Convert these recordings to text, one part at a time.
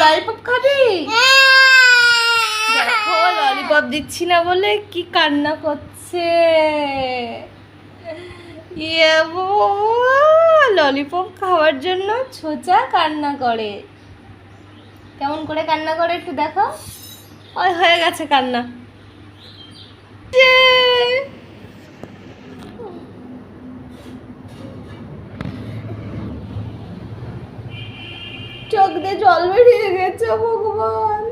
Lollipop খাবি? দেখো lollipop দিচ্ছি না বলে কি কান্না করছে। ইয়ে ললিপপ খাওয়ার জন্য ছোচা কান্না করে। কেমন করে কান্না করে একটু দেখো। ওই হয়ে গেছে কান্না। চোখ দিয়ে জল বেরিয়ে গেছে ভগবান।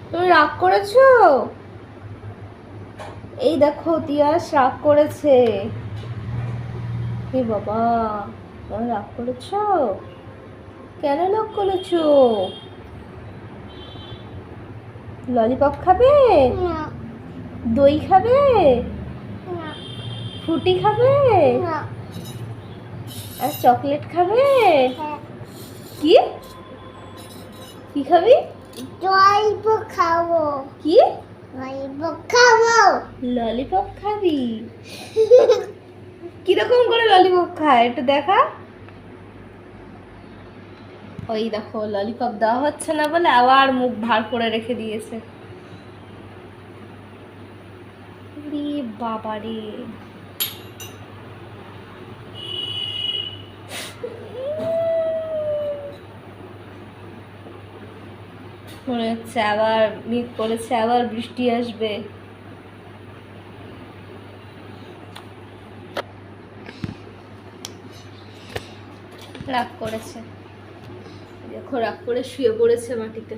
তুমি রাগ করেছো? এই দেখো তিয়াস রাগ করেছে। হে বাবা, তুমি রাগ করেছো? কেন রাগ করেছো? ললিপপ খাবে? দই খাবে? ফ্রুটি খাবে? আর চকলেট খাবে? কি কি খাবি? ললিপপ খাবো। কি ললিপপ খাবো। ললিপপ খাবি? কিরকম করে ললিপপ খায় একটু দেখা। ওই দেখো ললিপপ দেওয়া হচ্ছে না বলে আবার মুখ ভার করে রেখে দিয়েছে। বাবা রে, মনে হচ্ছে আবার মেঘ করেছে, আবার বৃষ্টি আসবে। রাগ করেছে, দেখো রাগ করে শুয়ে পড়েছে মাটিতে।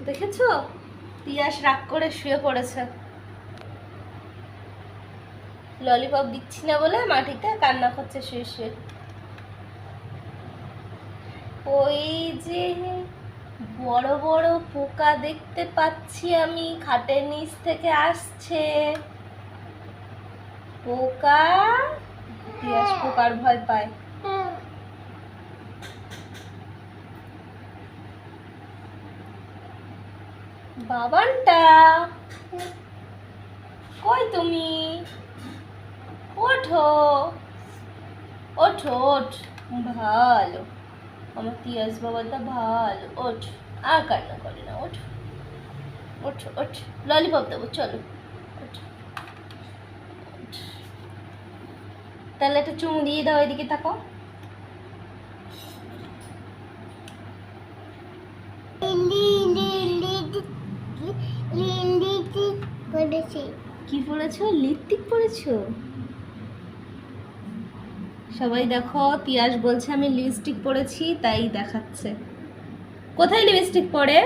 দেখেছো তিয়াস রাগ করে শুয়ে পড়েছে। ললিপপ দিচ্ছি না বলে মাটিতে কান্না করছে শুয়ে শুয়ে। ওই যে বড় বড় পোকা দেখতে পাচ্ছি আমি, খাটের নিচ থেকে আসছে পোকা। তিয়াস পোকার ভয় পায়। বাবানটা কই তুমি? ওঠো ওঠো ওঠ, ভালো আমার তিয়াস বাবাটা ভালো। ওঠ, আর কান্না করে না। ওঠ ওঠ ওঠ, ললিপপ দেবো চলো। ওঠ, ওঠ। তাহলে একটা চুমু দিয়ে দাও, এদিকে তাকাও। কি পড়েছো? লিপস্টিক পড়েছো? সবাই দেখো তিয়াস বলছে আমি লিপস্টিক পরেছি, তাই দেখাচ্ছে। কোথায় লিপস্টিক পরে?